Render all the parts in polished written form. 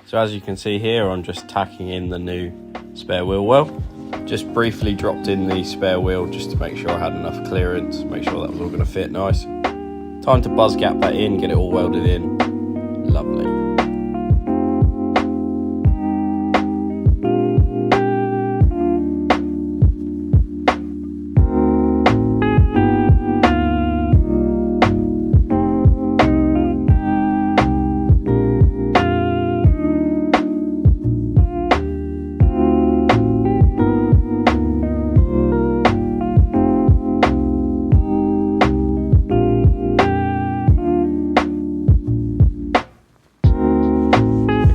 So as you can see here, I'm just tacking in the new spare wheel well. Just briefly dropped in the spare wheel just to make sure I had enough clearance, make sure that was all going to fit nice. Time to buzz gap that in, get it all welded in. Lovely.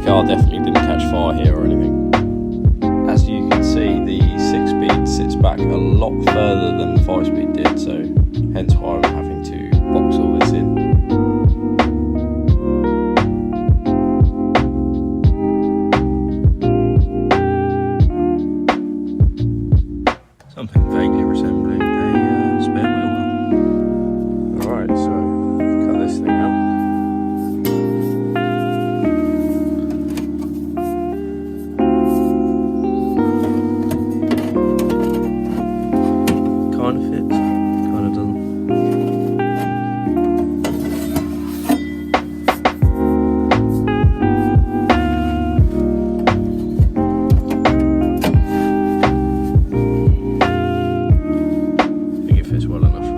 Car definitely didn't catch fire here or anything. As you can see, the 6-speed sits back a lot further than the 5-speed did, so hence why I'm having to box all this in. Something vaguely resembling a spare wheel well. Alright, so cut this thing out. Kind of fits, kind of doesn't. I think it fits well enough.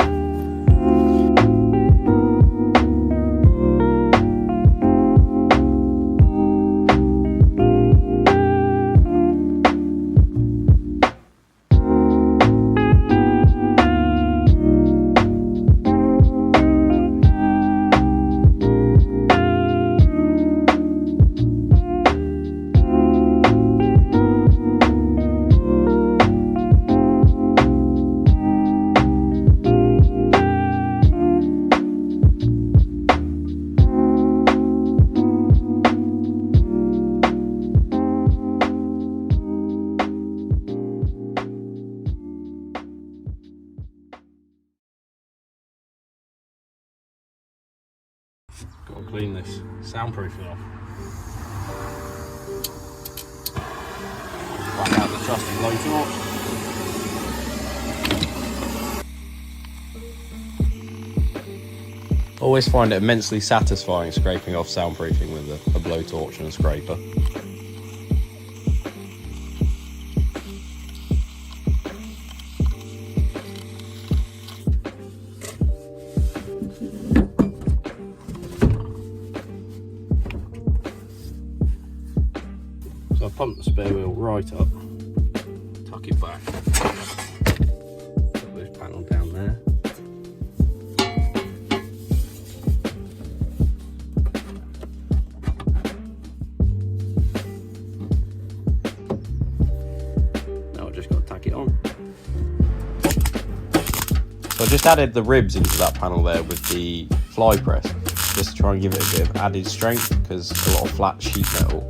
Got to clean this soundproofing off. Back out the trusty low torch. Always find it immensely satisfying scraping off soundproofing with a blowtorch and a scraper. So I pump the spare wheel right up, tuck it back, put this panel down there. Now I've just got to tack it on. So I just added the ribs into that panel there with the fly press, just to try and give it a bit of added strength, because a lot of flat sheet metal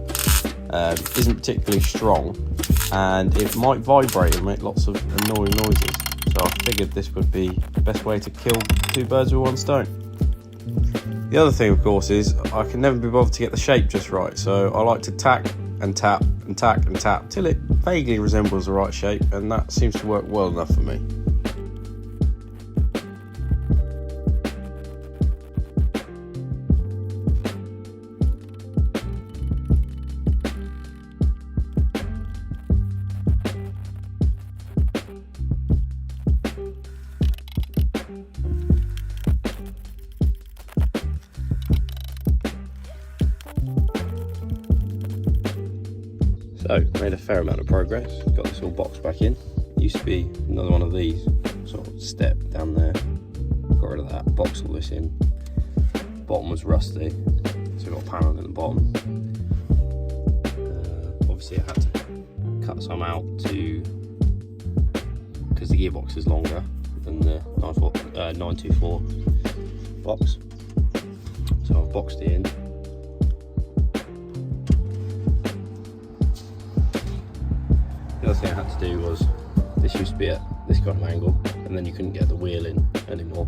isn't particularly strong and it might vibrate and make lots of annoying noises. So I figured this would be the best way to kill two birds with one stone. The other thing, of course, is I can never be bothered to get the shape just right, so I like to tack and tap and tack and tap till it vaguely resembles the right shape, and that seems to work well enough for me. So, made a fair amount of progress, got this all boxed back in. Used to be another one of these, sort of step down there, got rid of that, boxed all this in. Bottom was rusty, so we got a panel in the bottom. Obviously I had to cut some out because the gearbox is longer than the 924 box. So I've boxed it in. The other thing I had to do was, this used to be at this kind of angle, and then you couldn't get the wheel in anymore.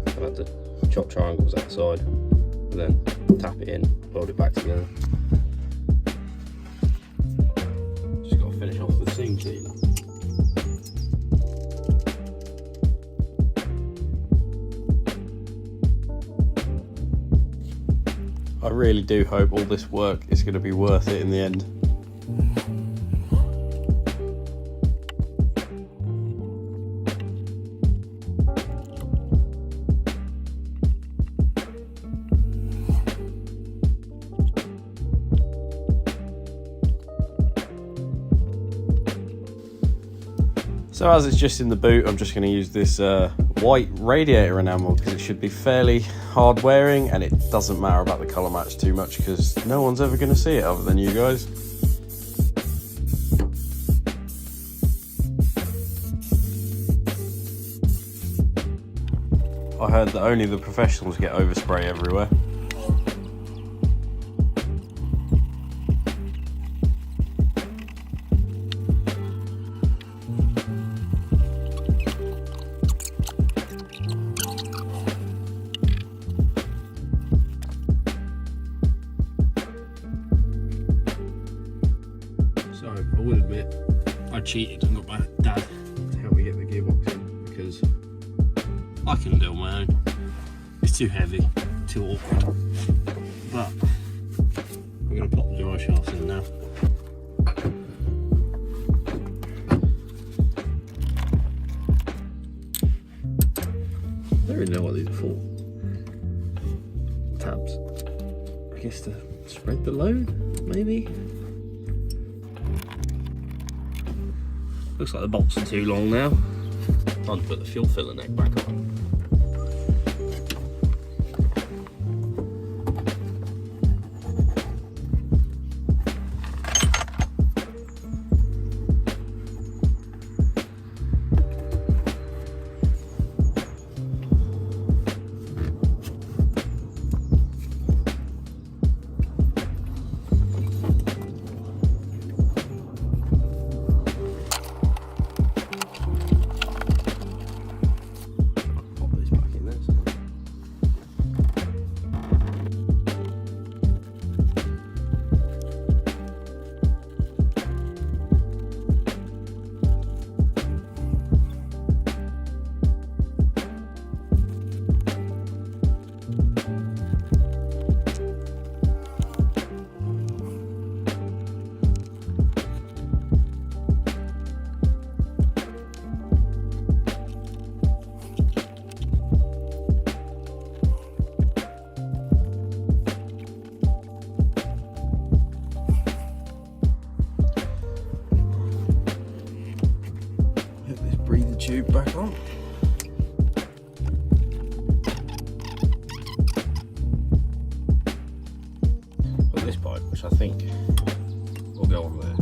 So I had to chop triangles outside, and then tap it in, weld it back together. sealer. I really do hope all this work is going to be worth it in the end. So as it's just in the boot, I'm just going to use this white radiator enamel because it should be fairly hard wearing, and it doesn't matter about the colour match too much because no one's ever going to see it other than you guys. I heard that only the professionals get overspray everywhere. So I will admit, I cheated and got my dad to help me get the gearbox in because I couldn't do it on my own. It's too heavy, too awkward. But I'm going to pop the drive shafts in now. I don't really know what these are for. Tabs. I guess to spread the load, maybe? Looks like the bolts are too long now. Time to put the fuel filler neck back on. Tube back on. Got this pipe, which I think will go on there.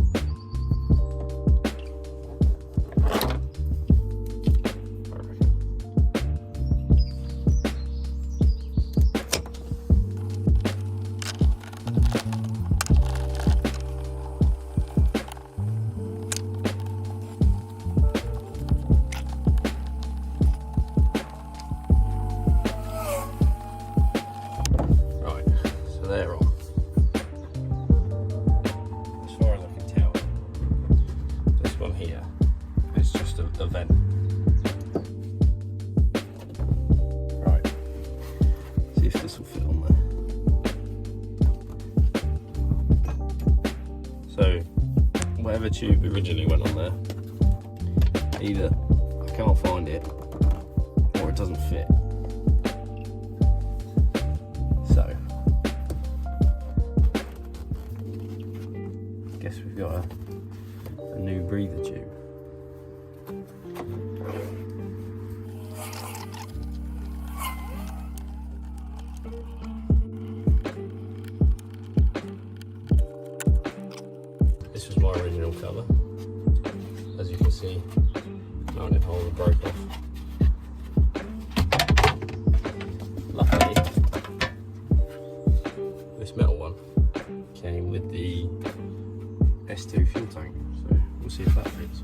They're on. As far as I can tell, this one here is just a vent. Right, see if this will fit on there. So, whatever tube originally went on there, either I can't find it or it doesn't fit. So, guess we've got a new breather tube. This was my original cover. As you can see, mounted hole broke off. Luckily, this metal one came with the S2 fuel tank, so we'll see if that fits.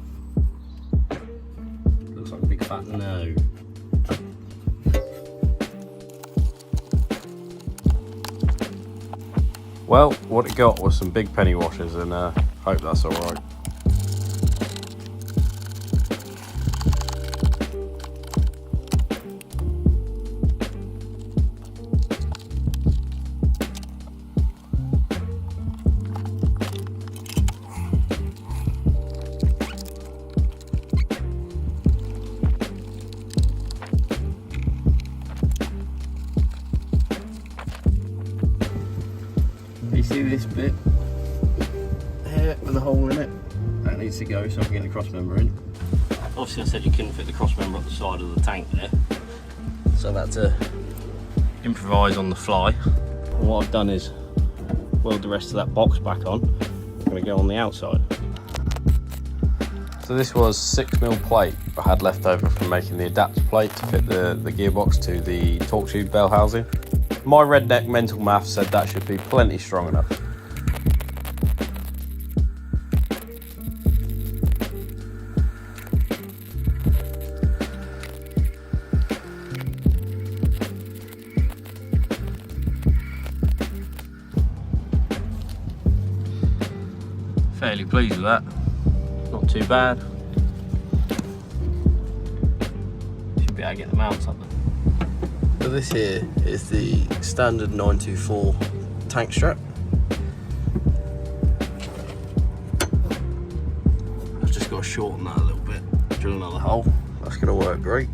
Looks like a big fat no. Well, what it got was some big penny washers, and hope that's alright. see this bit here with a hole in it? That needs to go so I can get the cross member in. Obviously I said you couldn't fit the cross member up the side of the tank there, so I had to improvise on the fly. And what I've done is weld the rest of that box back on. I'm going to go on the outside. So this was 6mm plate I had left over from making the adapter plate to fit the gearbox to the torque tube bell housing. My redneck mental math said that should be plenty strong enough. Fairly pleased with that, not too bad. Should be able to get the mounts up there. So this here is the standard 924 tank strap. I've just got to shorten that a little bit, drill another hole, that's going to work great.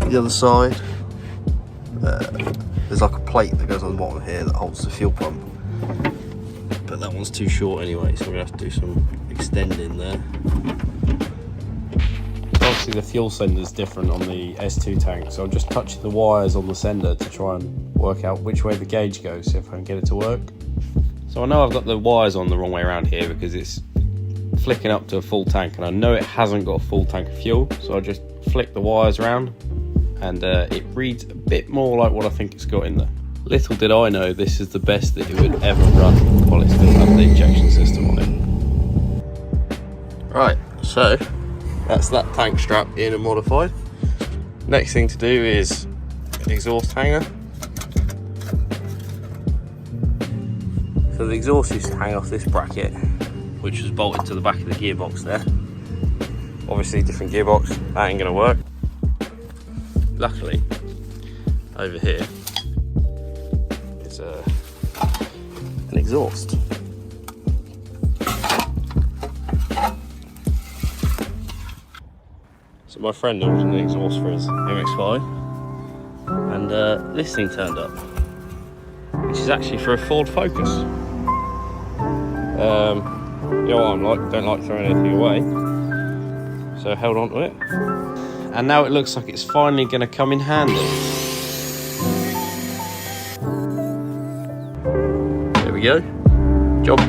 The other side, there's like a plate that goes on the bottom here that holds the fuel pump. But that one's too short anyway, so we're going to have to do some extending there. Obviously the fuel sender is different on the S2 tank, so I'm just touching the wires on the sender to try and work out which way the gauge goes, see if I can get it to work. So I know I've got the wires on the wrong way around here because it's flicking up to a full tank, and I know it hasn't got a full tank of fuel, so I just flick the wires around and it reads a bit more like what I think it's got in there. Little did I know this is the best that it would ever run while it still had the injection system on it. Right, so that's that tank strap in and modified. Next thing to do is an exhaust hanger. So the exhaust used to hang off this bracket, which was bolted to the back of the gearbox there. Obviously different gearbox, that ain't gonna work. Luckily, over here is an exhaust. So my friend ordered an exhaust for his MX-5, and this thing turned up, which is actually for a Ford Focus. You know what I'm like, don't like throwing anything away, so I held on to it. And now it looks like it's finally going to come in handy. There we go. Job.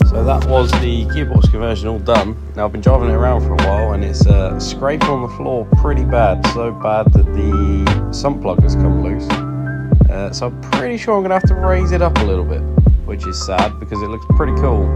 So that was the gearbox conversion all done. Now I've been driving it around for a while and it's scraping on the floor pretty bad. So bad that the sump plug has come loose. So I'm pretty sure I'm going to have to raise it up a little bit, which is sad because it looks pretty cool.